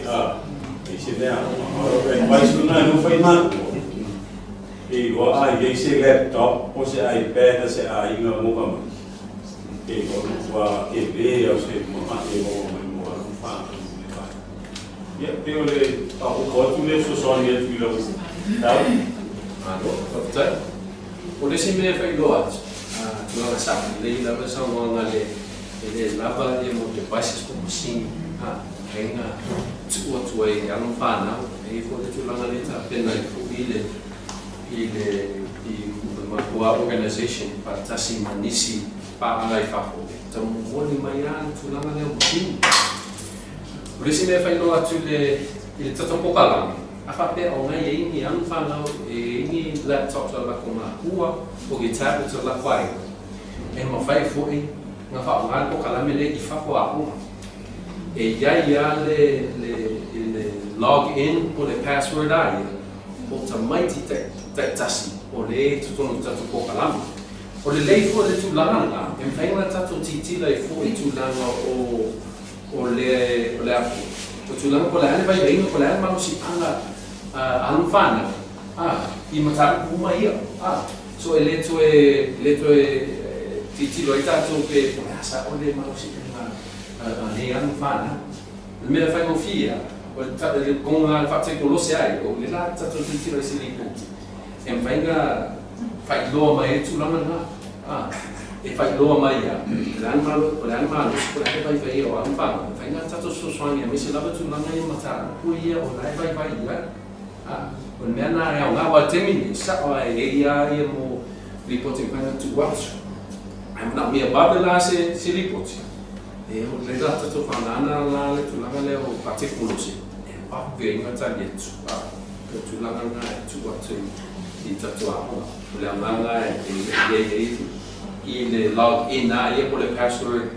esse né mas não foi nada e o esse laptop ou se iPad se aí não vou mais e o TV ou se mamãe ou não faz e eu le o outro le só ia tu lá tá betul. Oleh si me fai loat tu la sa le la sa ngona le lava dia mo devices como sim Henga tua yang fanau, for the tulanga leta pena makua organization patasi manisi paangai faho. Tamoni mayan tulanga le musim. Polisi me fai no atule ile tatompo kalam. Apa pe ona ini yang fanau ini laptop la kuma hua o guitar la kwai. Mo fai foa'i nga fa ngal ko kalam le ifako aku. E ya le log in o le password ai o tamaiti te tasi o le tutono tatu ko kalama o le lei fo le tulanga e whainga tatu titi le fo i tulanga o le apu o tulanga ko le ane vai reino ko le ane manusi anga anufana i mataku kuma ia so e le tue titi lo i tatu pe asa o le manusi ne anufana le mea whainga fia com a tecnologia o le la tatu titi lo si lipo e whainga fai loa mai tu lama na e fai loa mai ya lan malo ko la vai o anfa whainga tatu so swani me se lava tu lama e mata ku ia o lai vai ya o mea na e nga wa temini sa o e ia e mo reporting para tu watch I'm not me babela se lipoti e o le la tatu fanana la le tu lama le o tecnologia Vem até dentro, tu lá na tu bate e tatuar, olha lá e log in na e por password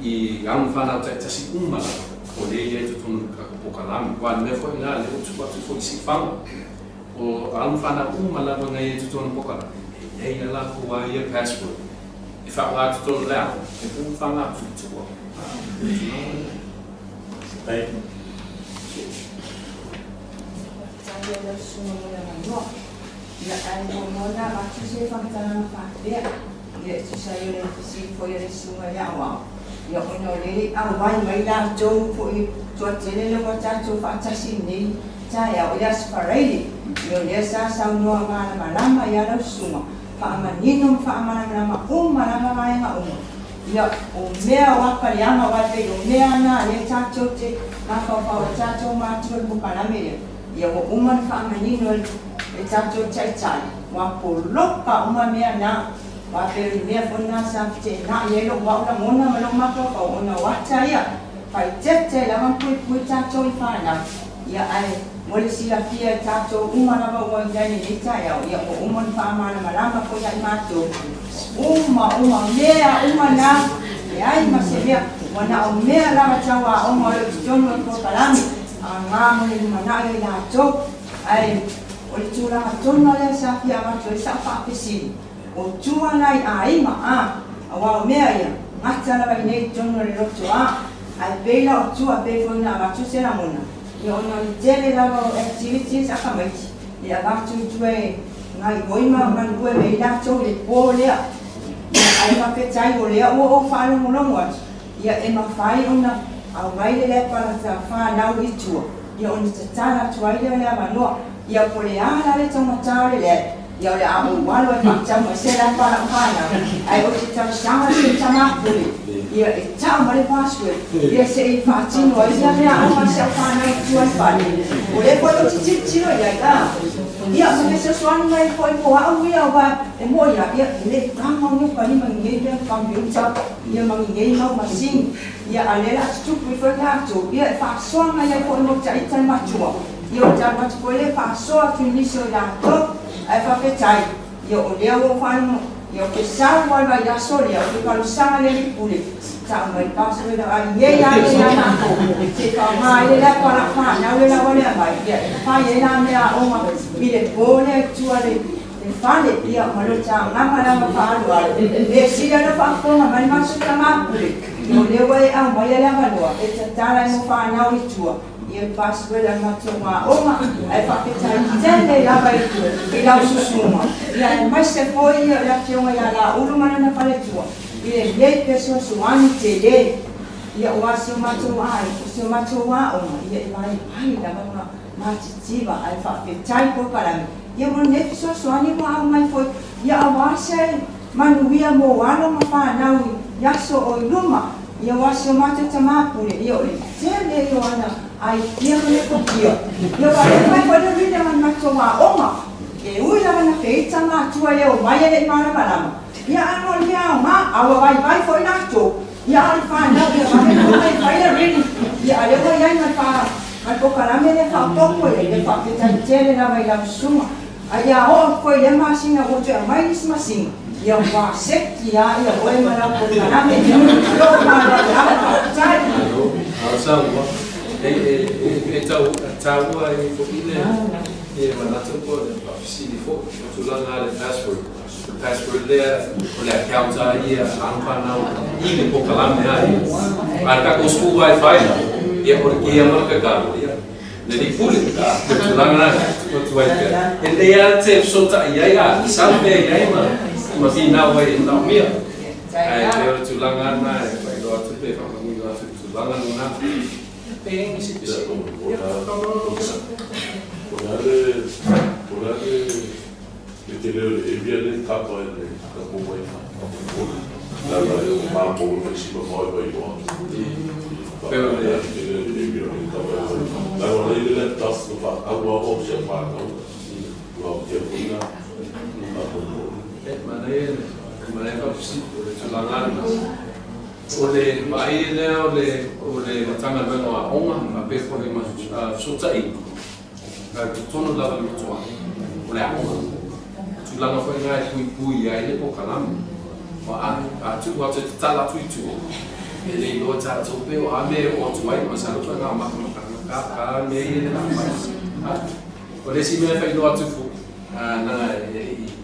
e fanau até se olha e tu no canal, quando me foi lá tu bate foi se fala o fanau lá quando e tu no canal e aí lá com a password e fala tu lá e tu fala tu Ada semua orang luar. Ya, ada mana macam saya faham dia. Ya, saya le si foi le semua yang awam. Ya, ono le awal mai dah jauh foi tuat jene le macam tu facam sini. Saya udah separai. Ya, dia sa nuang mana ya le semua. Faham ninum faham mana mana yang Ya, mea wapa yang awal tu mea na le caco je. Apa caco macam bukan ambil. Ya uman fa manino e tato chai wa polok ka uma mea na wa pe mea fona sa te na ye lo wa na mona malo ma ko ona wa chai ya fa che la man pu tato i fa na ya ai Mole sila pia tato uma na ba wa ngani ita ya uma pa mana malama ko ya mato uma mea uma na ai masebia wana mea la chawa uma le jono ko kalami anga mo mana le la to ai o tula tono le sa pia ma to sa pa pesi o tua nai ai ma awa mea ya ngata la ba nei jono le rotoa ai bela o tua be fo na ma tu se na mona yo no tele la activities akamait ya ba tu tue ngai goima man bue me la to le pole ai ma ke tai o le o fa no no wa ya e ma fai ona au mai le para ta fa na u tu ya on te tana tu ai le ma no ya pole ala le tama tare le ya le amu walo e fa tama se la para fa na ai o te tama sama se tama pole ia e tau mare password ia se i fatino ia me a ma se fa na tu ai fa o le po ti tiro ia ka ia me se suani mai foi po au ia va e mo ia le tama no pa ni mangi ia computer ia mangi mau machine ia alela tu prefer ka tu ia fa so ma ia po no tai tai ma tu ia ta ma tu le fa so tu ni so da to ai fa pe tai ia o le o fa no ia ke sa wa va ia so ia o ka lo sa le pule ta mai paso le ai ye ya na ko se ka mai le la para fa na le la wale mai ia fa ye na me a o ma mi le pole tu ale le fa le ia ma lo ta na ma la fa lo le si la fa ko ma ma su ta ma pule no le wa a ma ye la ma lo e ta la mo fa na o tu ia paso le ma tu ma o ma ai fa ke ta tele la vai tu e la su su ma ia mai se foi la que o ia la ulu ma na fa le tu ia le pessoa suani te le ia o aso mato ai o mato wa o ia vai la ma tiva ai fa pe tai ko para ia mo ne pessoa suani ko au mai foi ia awase manuia mo walo ma fa na ia so o luma ia waso mato tama pule ia o le yo ana ai ia le ko ia va mai ko le rina ma mato wa o ma e ui la na fe tama tu ia o mai le ma na ia ano ia ma awa vai foi na to ia al fa na ia vai la rin ia le ko ia na fa ma ko kala me le fa to ko le fa ke tan tele na vai la suma ia o ko le ma singa o te mai is ma sing ia va se ia o e ma na ko kala me lo ma la fa tai sa wa e tau ai ko ile e ma na to ko si fo tu la na le password there, oleh account saya, fanau, ini pokalam ni. Mereka kosku wifi, dia orang mereka kalau dia, jadi pulih, tulangan, wifi. Dia cep sota ya, sampai ya masih nawai nawmia. Dia tulangan mana, kalau tu pun kami kalau tulangan mana, peng isi isi. Te leo e via le tapa e le ka poa i la ma po le si ma mai vai o pero le te leo e via le tapa la ora le tas no fa agua o se fa no o te pina mana ka si le tulangan o le mai le o le tanga ben o onga ma pe ko le ma sotai ka tono la le toa o le onga langa foi ngai pui ai le pokalam wa a tu wa te tala tu ele lo ta to pe o ame o tu ai ma sa lo fa ma ka me ele na ma o le si me fa lo tu fu na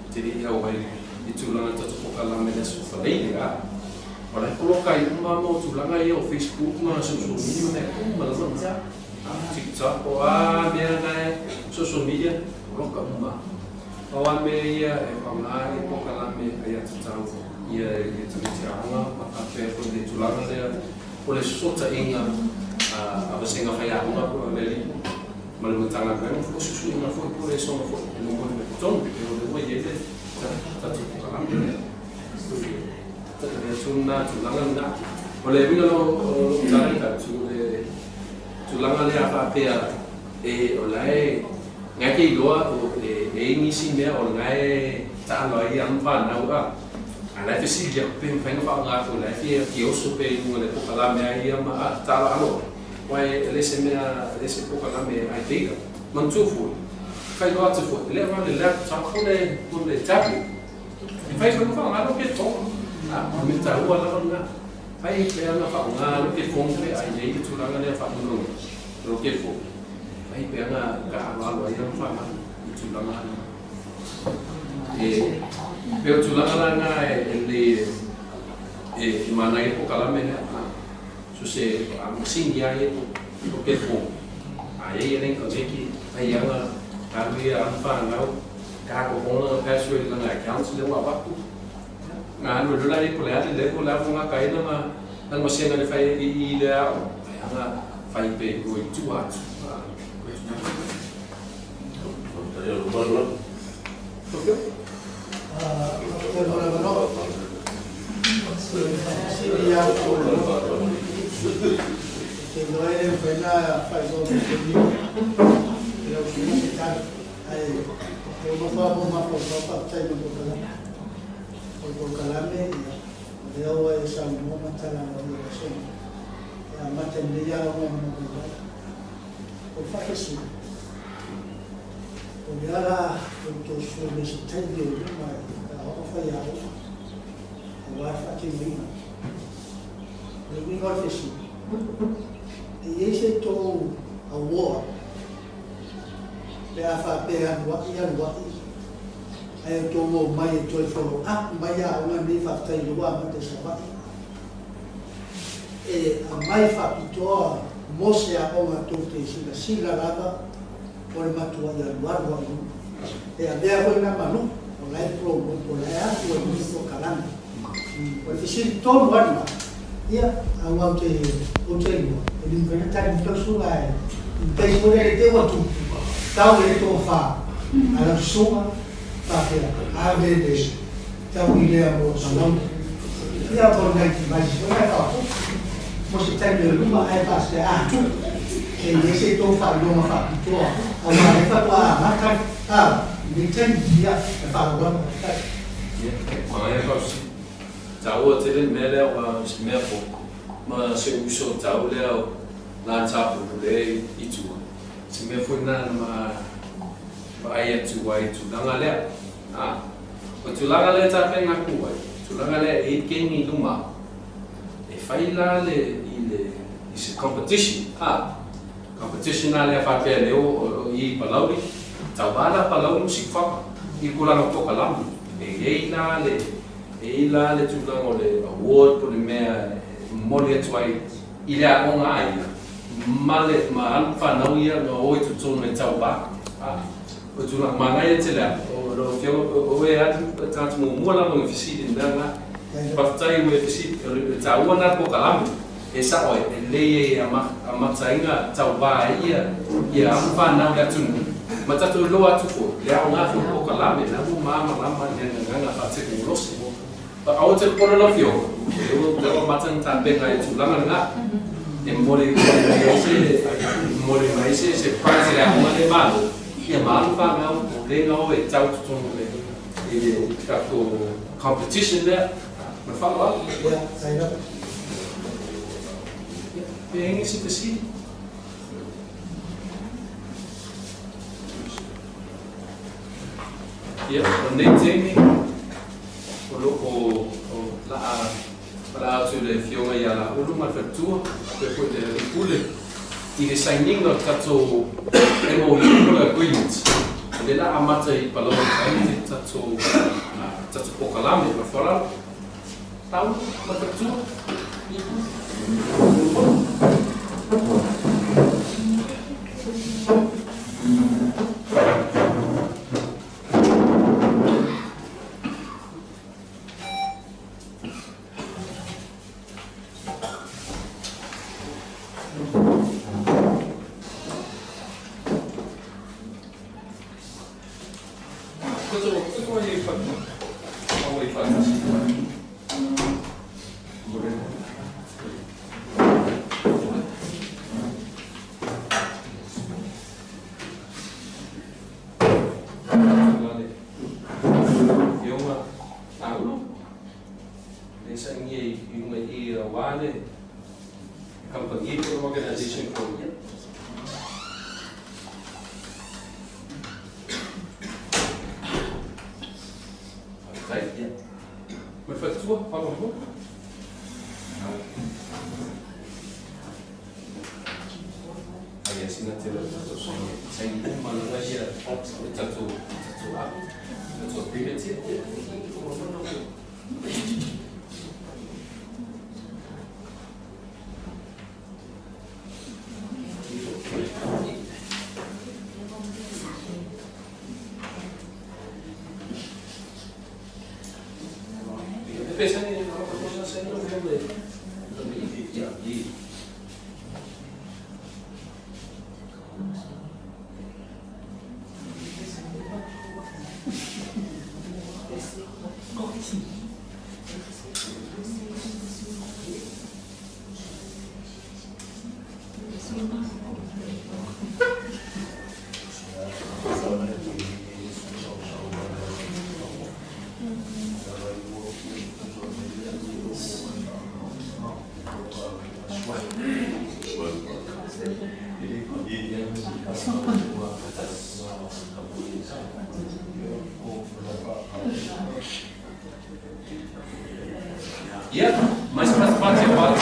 te ri o vai i tu langa ta pokalam me su fa le ga o le coloca i ma mo tu langa i o Facebook ma social media me ma la sa TikTok o me na social media coloca ma awan me ia e pamai pokala me ia tau ia e tutianga ma pe ko de tulanga le o le sota inga a vasenga fai a uma ko le ma le tanga ka no ko susu na fo ko le so fo no mo me ton pe o le mo ia te ta tu pokala me ta le sunna tulanga na o le vino lo tanga tu le tulanga le a pe e o lai ngai ke loa o e ngisi mea o ngai ta loi am fanau a ala te si ya pe fenga fa nga ko la fi ki o so pe ngo le pokala mea ia ma ta la alo wai le se mea le se pokala mea ai te mantufu fai do atu fo le va le ta ko le tapu fai so fa ngalo ke to mi ta ua la nga fai pe ana fa ngalo ke fo pe ai nei tu la nga le fa no lo ke fo fai pe ana ka ala lo ia fa ma tu la nga pe tu la nga le mana i po kala me so se am sing ya e o ke fo ai ren ko ki ai anga ka vi am fa ngau ka ko ona password na account le wa ba ku nga no lo la i ko le ko la ko nga kai na ma se na le fai i le anga fai pe ko i tu atu que no era enfermada, faz o que eu queria estar aí. Eu não falo uma coisa para sair do canal. O canal eu essa não mata na oração. A matemia não o faço isso. O cara eu sou nesse tempo mas a foi a vai fazer bem. Eu me gosto e esse é o award para fazer o que aí eu tô mais eu falo mais uma me faz ter o ama de Savai'i e a mais fapito mostra uma torte se lava por matua ya luar e a ver foi na manu o lá pro o lá o ministro calando por isso todo ano ia awal te hotel ele vai estar em todo lugar tem por ele ter outro tal ele tofa a sua para a vez tal ele é o salão e a por aí mas não é tal você tem de uma aí passa que esse tofa não fa to a mais fa tua marca me tem dia para agora Mai tau te le mele o se me fo ma se uso tau le la tapu le I tu se me fo na ma ai tu wai tu langa le o tu langa le ta pe ngaku wai tu langa le e ke ni luma e fai la le I se competition competition na le fa pe le o I Palauli tau bala Palauli si fa I kula no to kalam e la le tu lang le award por le mea mole tuai I le onga ai male ma fanau ia no oi tu tonu e tau ba o tu lang mangai te le o lo fio o e atu tanto mo mola mo fisi ndanga pa tai mo fisi o tau na ko kalam e sa oi le ama tainga tau ba ia fanau le tu mata tu lo atu fo le onga fo ko kalam na mo mama nga fa te ko losi au te kore lo fio eu te o matan ta pe kai tu langa nga e mori mai se prize le ama le malo ia malo fa nga le no e tau tu le e ka ko competition there ma fa la ya sai na bem esse pesi ia o nei temi o la tu le fio ia la o ma fatua pe foi de pule I le signing no tato e mo I la agreement le la amata I Palauli ai tato pokalame ma fora tau ma fatua ia singa te rau tato sai mana ngai ia tato private. Yeah, mais para parte agora.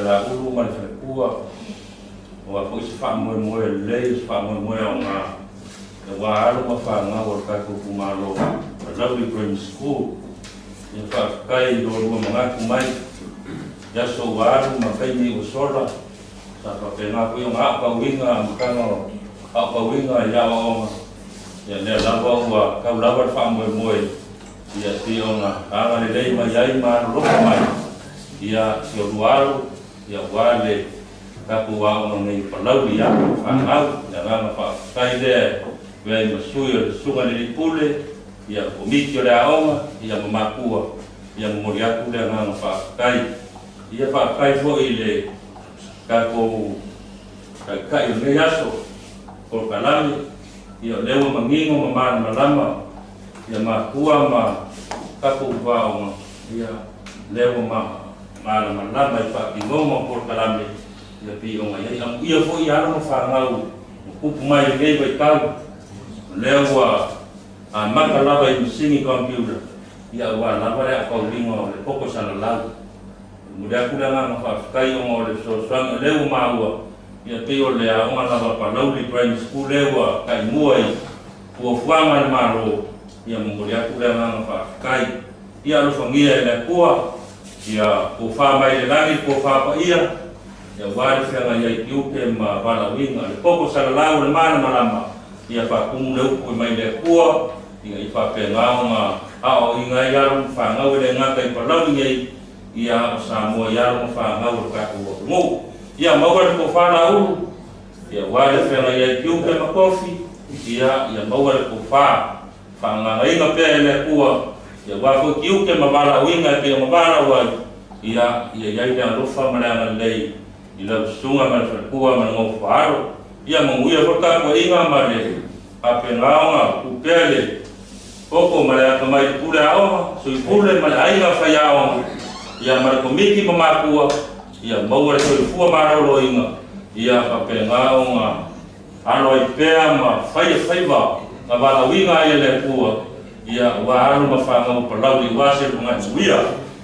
Laulu man fekua wa ko se fa mo le fa mo nga wa alu ma fa nga wa ka ku malo Palauli Primary School ni fa kai do ru ma ku mai ya so wa alu ma kai ni usola sa pa pe na ku nga pa winga ka no pa winga ya o ya le la wa ka la wa fa mo ya ti o nga ka le dei ma ya ma ro mai ya yo ruaru ya wale kapu wa ngai Palauli ya fanau ya ngana fa kai de we masuyo sunga ni pule ya komiki le aoma ya mamakua ya moriaku le ngana fa kai ya fa kai fo ile kapu kai le yaso ko kalami ya lewa mangingo mama malama ya makua ma kapu wa ya lewa mama mana mana ipa pingomo por kalame ya pi onga ya ia fo ia no fanau ku mai ngai vai kau lewa a maka lava i singi computer ia wa lava ya ko lingo le poko sana lau muda kula nga fa kai onga le so sang lewa maua ia pi o le a onga lava Palauli Primary School lewa kai muai ko fuama maro ia muda kula nga fa kai ia lo fangia le kuwa ya ko fa mai le ngi ko fa pa ia ya wari fa ngai yu ke ma bala winga le poko sala lau le mana malama ia fa kum le ko mai le ko ia fa pe nga a o inga ya ru fa nga le nga kai Palauli ngai ia Samoa ya ru fa nga ru ka ko mo ia ma wa ko fa lau ia wari fa ngai yu ke ma kofi ia ma wa ko fa nga ngai nga pe le ko ya wa ko kiu ke mabala winga ke mabala wa ia ya lufa mana lei ila sunga man fekua man ngo faro ia menguia porta ko inga male apenga ku pele poko male kamai pura o so pule male ainga fayao ia mar komiki mamakua ia maua so fu maro lo inga ia apenga nga alo ipea ma faiva mabala winga ia le pua ia wa alu mafanga Palauli wase bunga wia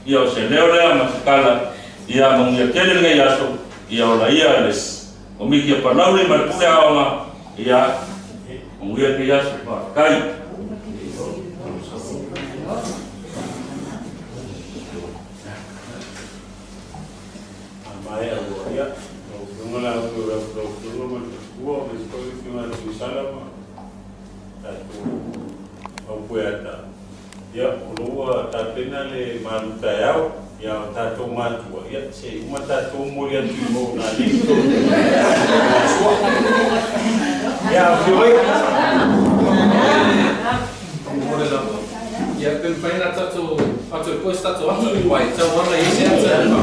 ia se leora maskala ia mengia kele ngai aso ia ola ia les komiki Palauli mar pule aonga ia mengia ke aso pa kai amai ia o la Togisala pueta. Ya, ulua tapena le maluta yao, ya tato matua. Ya, se uma tato mulia tumo na listo. Ya, foi. Ya, pelo pai na tato, tato depois tato, tato vai. Então, vamos aí, certo?